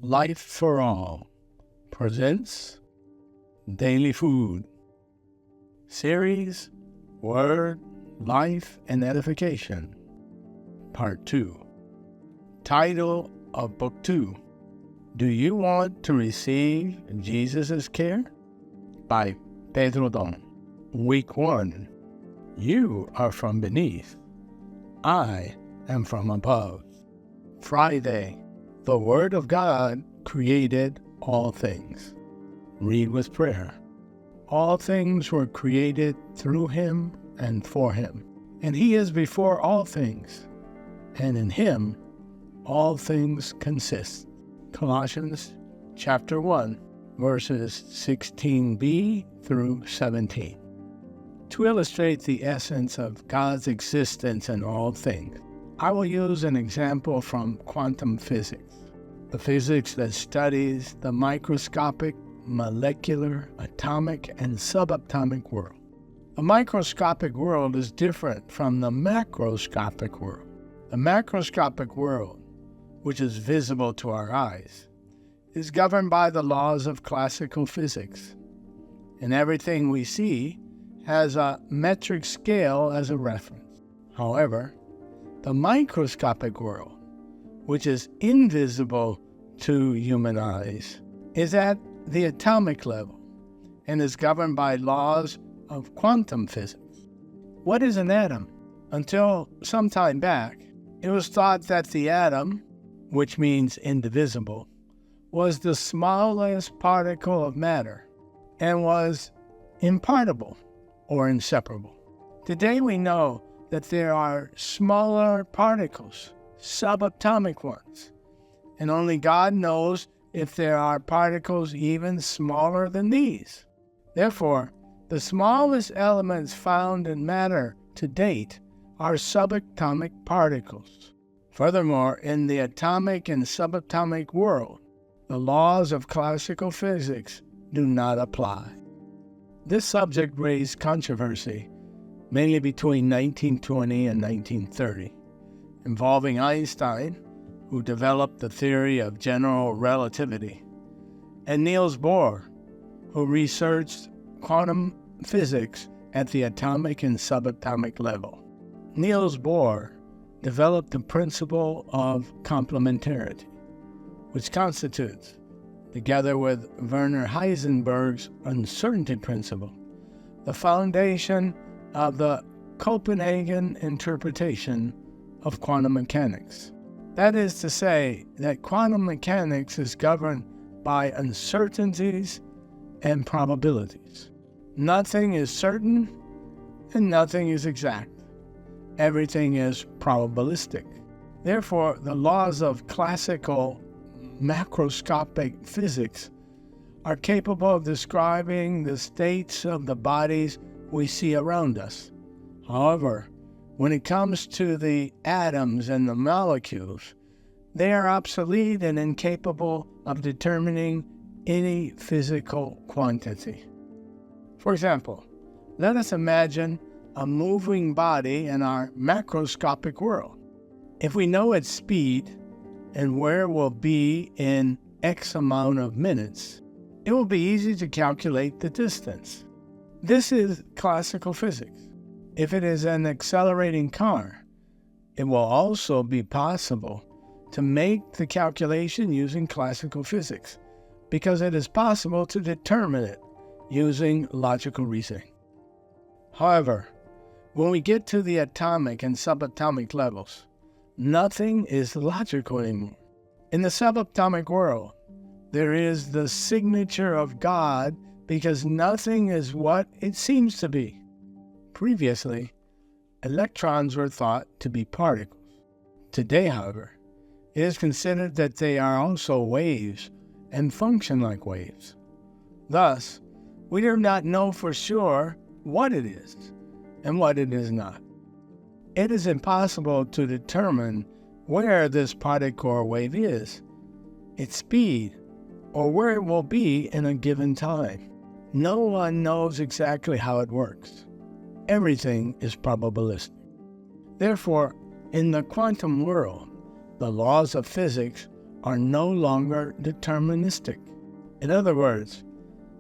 Life for All presents Daily Food Series, Word, Life, and Edification, Part 2. Title of Book 2, Do You Want to Receive Jesus' Care? By Pedro. Week 1. You are from beneath. I am from above. Friday. The Word of God created all things. Read with prayer. All things were created through Him and for Him, and He is before all things, and in Him all things consist. Colossians chapter 1, verses 16b through 17. To illustrate the essence of God's existence in all things, I will use an example from quantum physics, the physics that studies the microscopic, molecular, atomic, and subatomic world. The microscopic world is different from the macroscopic world. The macroscopic world, which is visible to our eyes, is governed by the laws of classical physics, and everything we see has a metric scale as a reference. However, the microscopic world, which is invisible to human eyes, is at the atomic level and is governed by laws of quantum physics. What is an atom? Until some time back, it was thought that the atom, which means indivisible, was the smallest particle of matter and was impartible or inseparable. Today we know that there are smaller particles, subatomic ones, and only God knows if there are particles even smaller than these. Therefore, the smallest elements found in matter to date are subatomic particles. Furthermore, in the atomic and subatomic world, the laws of classical physics do not apply. This subject raised controversy mainly between 1920 and 1930, involving Einstein, who developed the theory of general relativity, and Niels Bohr, who researched quantum physics at the atomic and subatomic level. Niels Bohr developed the principle of complementarity, which constitutes, together with Werner Heisenberg's uncertainty principle, the foundation of the Copenhagen interpretation of quantum mechanics. That is to say, that quantum mechanics is governed by uncertainties and probabilities. Nothing is certain and nothing is exact. Everything is probabilistic. Therefore, the laws of classical macroscopic physics are capable of describing the states of the bodies we see around us. However, when it comes to the atoms and the molecules, they are obsolete and incapable of determining any physical quantity. For example, let us imagine a moving body in our macroscopic world. If we know its speed and where it will be in X amount of minutes, it will be easy to calculate the distance. This is classical physics. If it is an accelerating car, it will also be possible to make the calculation using classical physics, because it is possible to determine it using logical reasoning. However, when we get to the atomic and subatomic levels, nothing is logical anymore. In the subatomic world, there is the signature of God, because nothing is what it seems to be. Previously, electrons were thought to be particles. Today, however, it is considered that they are also waves and function like waves. Thus, we do not know for sure what it is and what it is not. It is impossible to determine where this particle or wave is, its speed, or where it will be in a given time. No one knows exactly how it works. Everything is probabilistic. Therefore, in the quantum world, the laws of physics are no longer deterministic. In other words,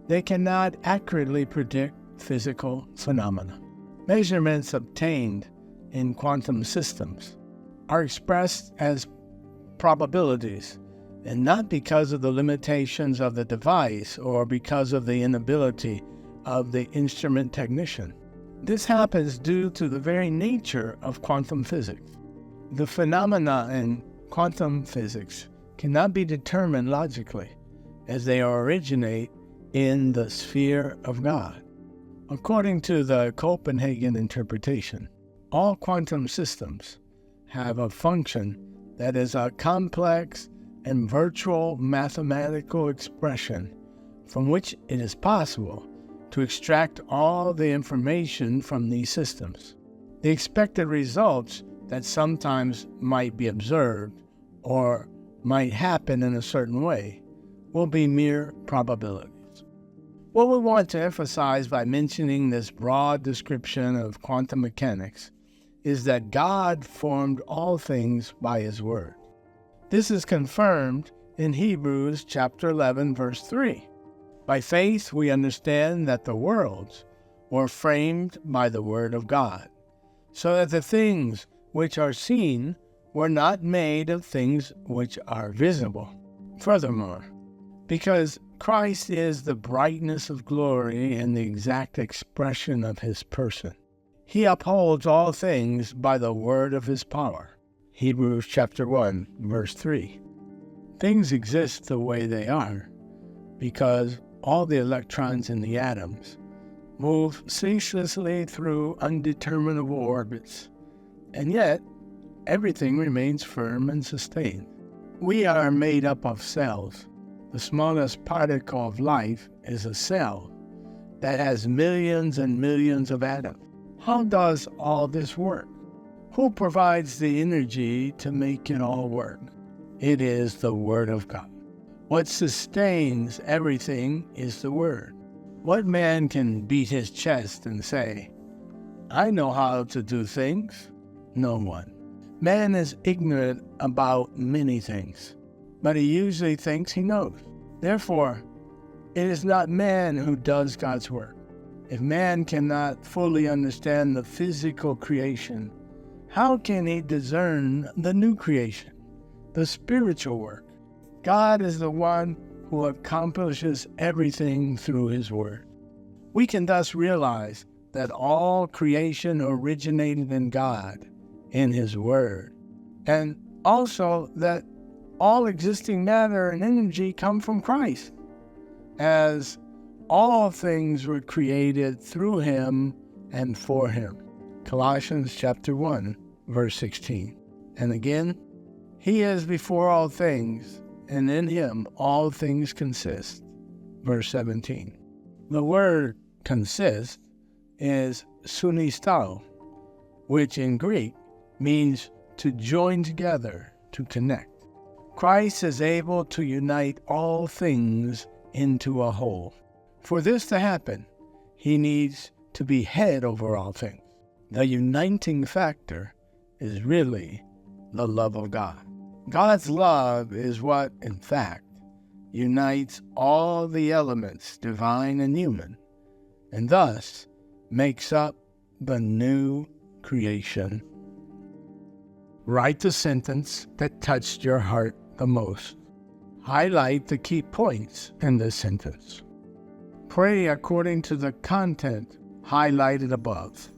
they cannot accurately predict physical phenomena. Measurements obtained in quantum systems are expressed as probabilities, and not because of the limitations of the device or because of the inability of the instrument technician. This happens due to the very nature of quantum physics. The phenomena in quantum physics cannot be determined logically, as they originate in the sphere of God. According to the Copenhagen interpretation, all quantum systems have a function that is a complex and virtual mathematical expression from which it is possible to extract all the information from these systems. The expected results that sometimes might be observed or might happen in a certain way will be mere probabilities. What we want to emphasize by mentioning this broad description of quantum mechanics is that God formed all things by His Word. This is confirmed in Hebrews chapter 11, verse 3. By faith, we understand that the worlds were framed by the Word of God, so that the things which are seen were not made of things which are visible. Furthermore, because Christ is the brightness of glory and the exact expression of His person, He upholds all things by the word of His power. Hebrews chapter 1, verse 3. Things exist the way they are because all the electrons in the atoms move ceaselessly through undeterminable orbits, and yet everything remains firm and sustained. We are made up of cells. The smallest particle of life is a cell that has millions and millions of atoms. How does all this work? Who provides the energy to make it all work? It is the Word of God. What sustains everything is the Word. What man can beat his chest and say, "I know how to do things"? No one. Man is ignorant about many things, but he usually thinks he knows. Therefore, it is not man who does God's work. If man cannot fully understand the physical creation, how can he discern the new creation, the spiritual work? God is the one who accomplishes everything through His Word. We can thus realize that all creation originated in God, in His Word, and also that all existing matter and energy come from Christ, as all things were created through Him and for Him. Colossians chapter 1, verse 16. And again, He is before all things, and in Him all things consist. Verse 17. The word consist is sunistao, which in Greek means to join together, to connect. Christ is able to unite all things into a whole. For this to happen, He needs to be head over all things. The uniting factor is really the love of God. God's love is what, in fact, unites all the elements, divine and human, and thus makes up the new creation. Write the sentence that touched your heart the most. Highlight the key points in this sentence. Pray according to the content highlighted above.